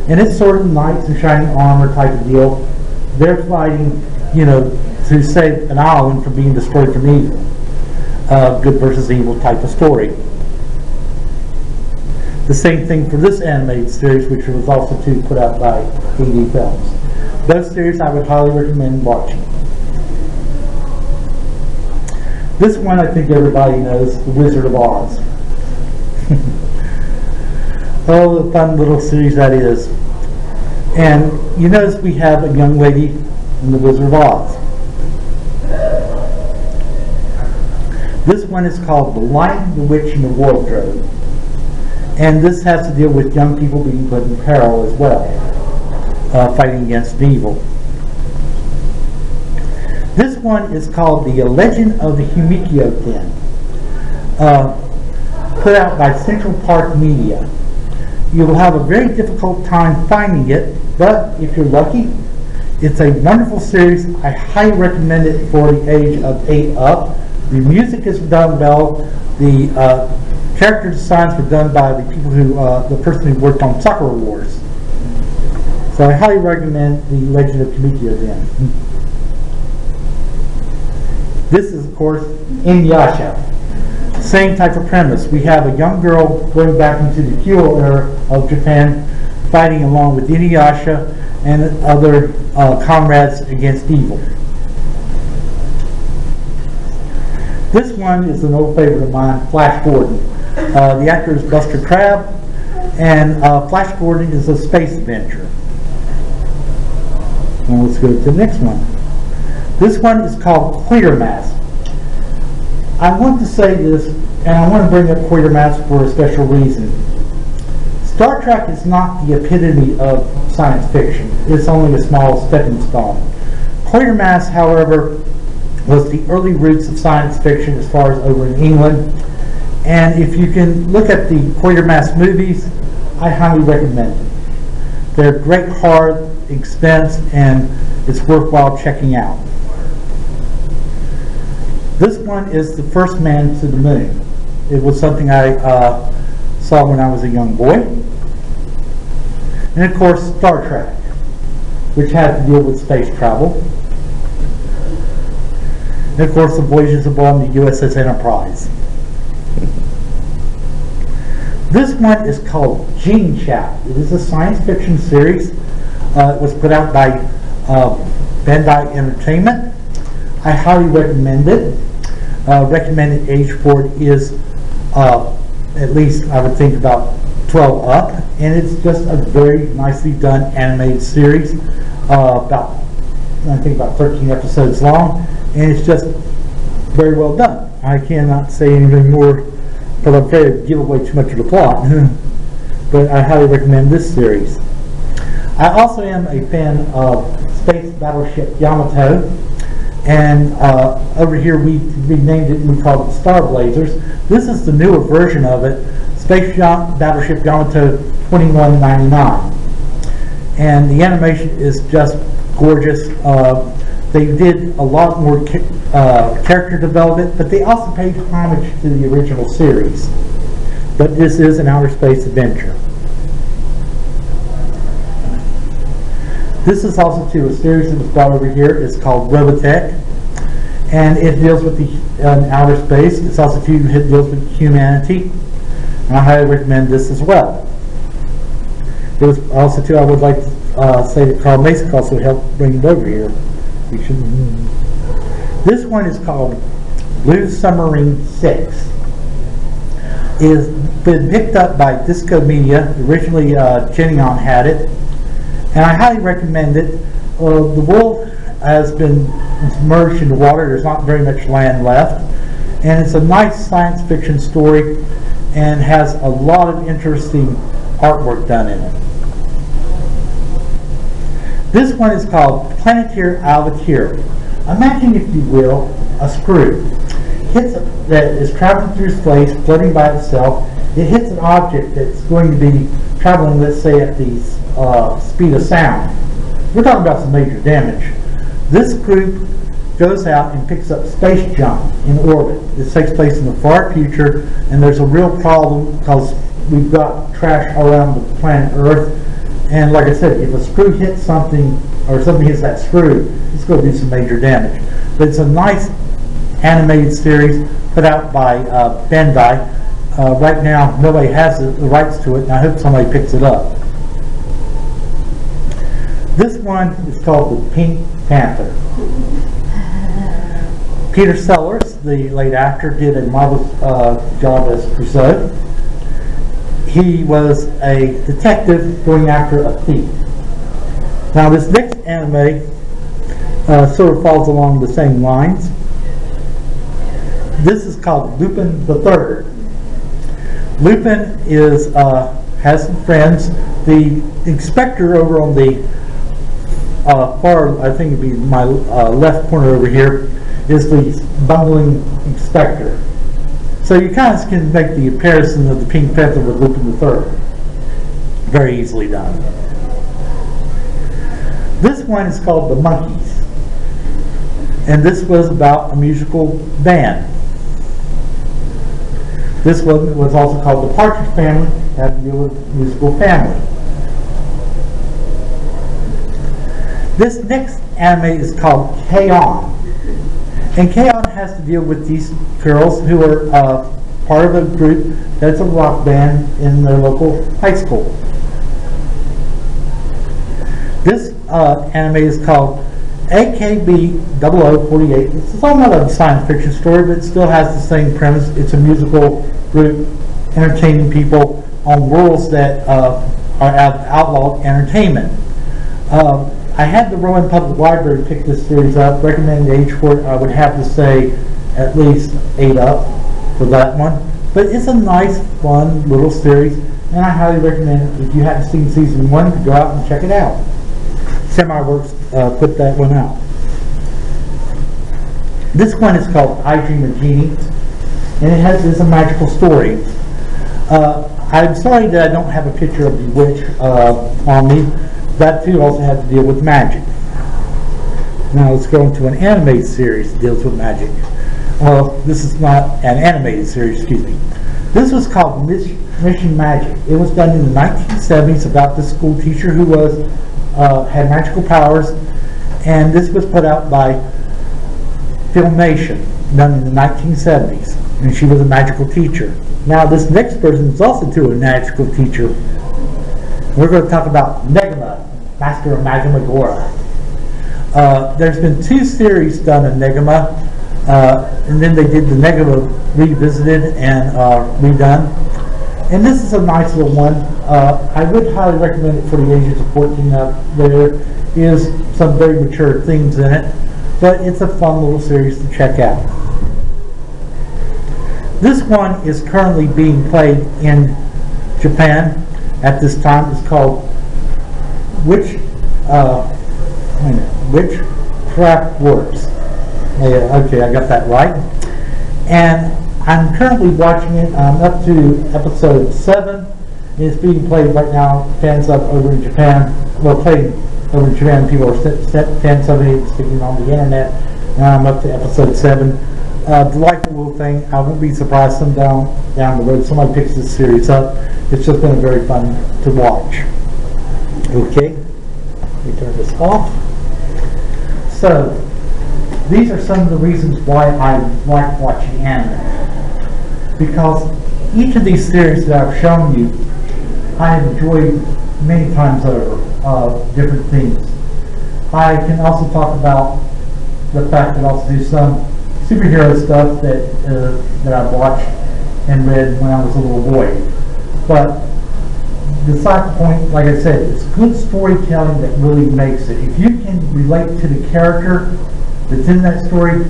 And it's sort of knights in shining armor type of deal. They're fighting, to save an island from being destroyed from evil. Good versus evil type of story. The same thing for this animated series, which was also put out by AD Films. Those series I would highly recommend watching. This one I think everybody knows, The Wizard of Oz. Oh, the fun little series that is. And you notice we have a young lady in The Wizard of Oz. This one is called The Lion, the Witch, and the Wardrobe. And this has to deal with young people being put in peril as well, fighting against evil. This one is called The Legend of the Humikio Den, put out by Central Park Media. You will have a very difficult time finding it, but if you're lucky, it's a wonderful series. I highly recommend it for the age of 8 up. The music is done well. The character designs were done by the people the person who worked on Sakura Wars. So I highly recommend The Legend of Humikio Den. This is, of course, Inuyasha. Same type of premise. We have a young girl going back into the feudal era of Japan, fighting along with Inuyasha and other comrades against evil. This one is an old favorite of mine, Flash Gordon. The actor is Buster Crabbe, and Flash Gordon is a space adventure. Now let's go to the next one. This one is called Quatermass. I want to say this, and I want to bring up Quatermass for a special reason. Star Trek is not the epitome of science fiction. It's only a small stepping stone. Quatermass, however, was the early roots of science fiction as far as over in England. And if you can look at the Quatermass movies, I highly recommend them. They're great hard expense, and it's worthwhile checking out. This one is The First Man to the Moon. It was something I saw when I was a young boy. And of course, Star Trek, which had to deal with space travel. And of course, the voyages aboard the USS Enterprise. This one is called Gene Chat. It is a science fiction series. It was put out by Bandai Entertainment. I highly recommend it. Recommended age for it is at least, I would think, about 12 up, and it's just a very nicely done animated series, about 13 episodes long, and it's just very well done. I cannot say anything more because I'm afraid to give away too much of the plot, but I highly recommend this series. I also am a fan of Space Battleship Yamato, and over here we renamed it and we called it Star Blazers. This is the newer version of it, Space Battleship Yamato 2199. And the animation is just gorgeous. They did a lot more character development, but they also paid homage to the original series. But this is an outer space adventure. This is also a series that was brought over here. It's called Robotech, and it deals with the outer space. It's also it deals with humanity, and I highly recommend this as well. It was also I would like to say that Carl Mason also helped bring it over here. This one is called Blue Submarine 6. It's been picked up by Disco Media. Originally, Geneon had it. And I highly recommend it. The world has been submerged in the water. There's not very much land left. And it's a nice science fiction story and has a lot of interesting artwork done in it. This one is called Planeteer Alvateer. Imagine, if you will, a screw that is traveling through space, floating by itself. It hits an object that's going to be traveling, let's say, at the speed of sound. We're talking about some major damage. This group goes out and picks up space junk in orbit. This takes place in the far future, and there's a real problem because we've got trash around the planet Earth, And like I said, if a screw hits something, or something hits that screw, it's going to do some major damage. But it's a nice animated series put out by Bandai. Right now, nobody has the rights to it, and I hope somebody picks it up. This one is called The Pink Panther. Peter Sellers, the late actor, did a marvelous job as Crusoe. He was a detective going after a thief. Now this next anime sort of falls along the same lines. This is called Lupin the Third. Lupin has some friends. The inspector over on the far, I think it'd be my left corner over here, is the bungling inspector. So you kind of can make the comparison of the Pink Panther with Lupin the Third. Very easily done. This one is called The Monkeys. And this was about a musical band. This one was also called The Partridge Family, had to deal with musical family. This next anime is called K-On! And K-On! Has to deal with these girls who are part of a group that's a rock band in their local high school. This anime is called AKB 0048. It's not a science fiction story, but it still has the same premise. It's a musical group entertaining people on worlds that are outlawed entertainment. I had the Rowan Public Library pick this series up. Recommended age for it, I would have to say at least 8 up for that one. But it's a nice, fun little series, and I highly recommend it. If you haven't seen season 1, to go out and check it out. SemiWorks put that one out. This one is called I Dream of Jeannie, and it's a magical story. I'm sorry that I don't have a picture of the witch on me. That too also has to deal with magic. Now let's go into an animated series that deals with magic. Well, this is not an animated series, excuse me. This was called Mission Magic. It was done in the 1970s about this school teacher who had magical powers, and this was put out by Filmation, done in the 1970s, and she was a magical teacher. Now this next person is also a magical teacher. We're going to talk about Negama, Master of Magamagora. There's been 2 series done of Negama, and then they did the Negama revisited and redone. And this is a nice little one. I would highly recommend it for the ages of 14 up. There is some very mature themes in it, but it's a fun little series to check out. This one is currently being played in Japan at this time. It's called Witchcraft Wars. Yeah, okay, I got that right. And I'm currently watching it. I'm up to episode 7. It's being played right now. Fans up over in Japan. Well, played over in Japan. People are fans of it, sticking on the internet. Now I'm up to episode 7. Delightful little thing. I won't be surprised down the road somebody picks this series up. It's just been very fun to watch. Okay, let me turn this off. So, these are some of the reasons why I like watching anime. Because each of these series that I've shown you, I have enjoyed many times over, different themes. I can also talk about the fact that I also do some superhero stuff that I've watched and read when I was a little boy. But beside the point, like I said, it's good storytelling that really makes it. If you can relate to the character that's in that story,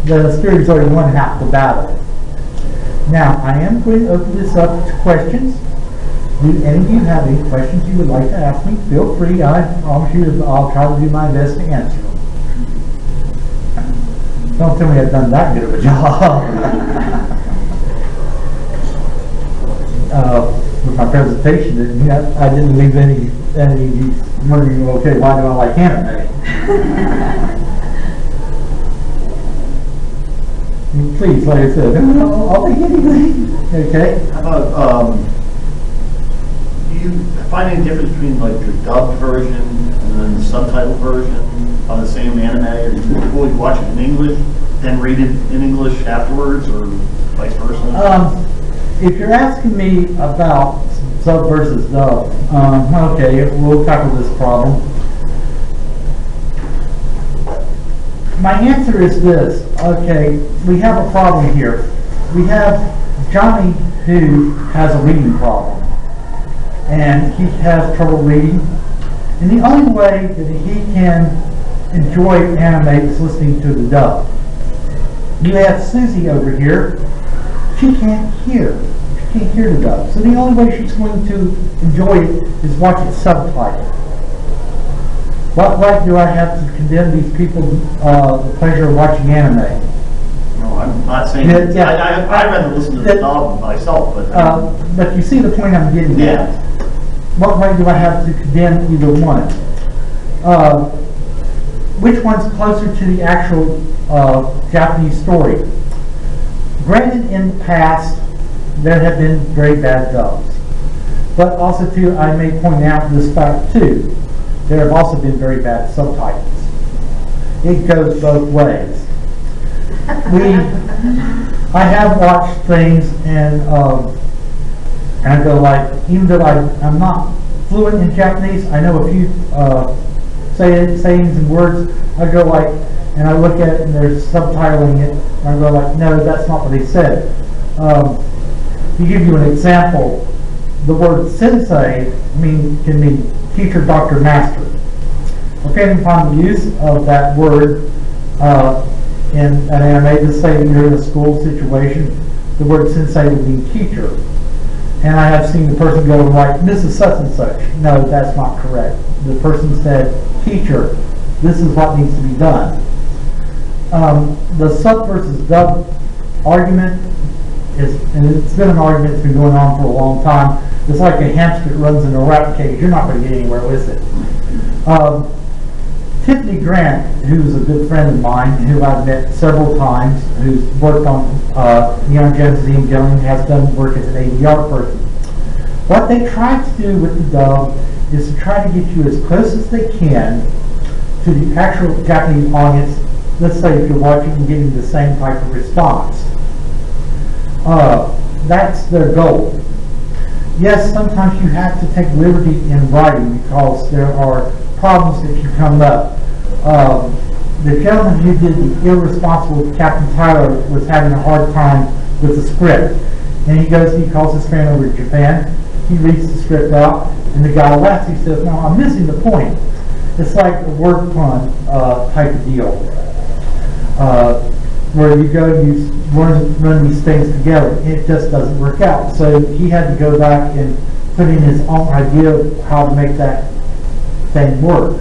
the story's already won half the battle. Now, I am going to open this up to questions. Do any of you have any questions you would like to ask me? Feel free. I'll try to do my best to answer them. Don't tell me I've done that good of a job. With my presentation, I didn't leave any wondering, okay, why do I like anime? Please, like I said, I'll take anything. Okay. How about Do you find any difference between like the dubbed version and then the subtitle version on the same anime? Or do you always watch it in English, then read it in English afterwards, or vice versa? If you're asking me about sub versus dub, okay, we'll tackle this problem. My answer is this. Okay, we have a problem here. We have Johnny who has a reading problem. And he has trouble reading. And the only way that he can enjoy anime is listening to the dub. You have Susie over here. She can't hear. She can't hear the dub. So the only way she's going to enjoy it is watch it subtitled. What right do I have to condemn these people the pleasure of watching anime? No, I'm not saying. Yeah. I'd rather listen to the dub myself, but you see the point I'm getting at. Yeah. What right do I have to condemn either one? Which one's closer to the actual Japanese story? Granted, in the past, there have been very bad dubs. But also, too, I may point out this fact, too. There have also been very bad subtitles. It goes both ways. I have watched things and I go like, even though I'm not fluent in Japanese, I know a few sayings and words. I go like, and I look at it and they're subtitling it, and I go like, no, that's not what they said. To give you an example, the word sensei can mean teacher, doctor, master. Depending upon the use of that word in an anime, just say you're in a school situation, the word sensei would mean teacher. And I have seen the person go like, Mrs. such and such. No, that's not correct. The person said, teacher, this is what needs to be done. The sub versus dub argument is, and it's been an argument that's been going on for a long time. It's like a hamster that runs in a rat cage. You're not going to get anywhere with it. Tiffany Grant, who's a good friend of mine, who I've met several times, who's worked on Neon Genesis Evangelion, has done work as an ADR person. What they try to do with the dub is to try to get you as close as they can to the actual Japanese audience. Let's say if you're watching and getting the same type of response. That's their goal. Yes, sometimes you have to take liberty in writing because there are problems that can come up. The gentleman who did the irresponsible Captain Tyler was having a hard time with the script. And he calls his friend over to Japan. He reads the script out, and the guy laughs. He says, no, I'm missing the point. It's like a word pun type of deal. Where you go and you run these things together. It just doesn't work out. So he had to go back and put in his own idea of how to make that thing work.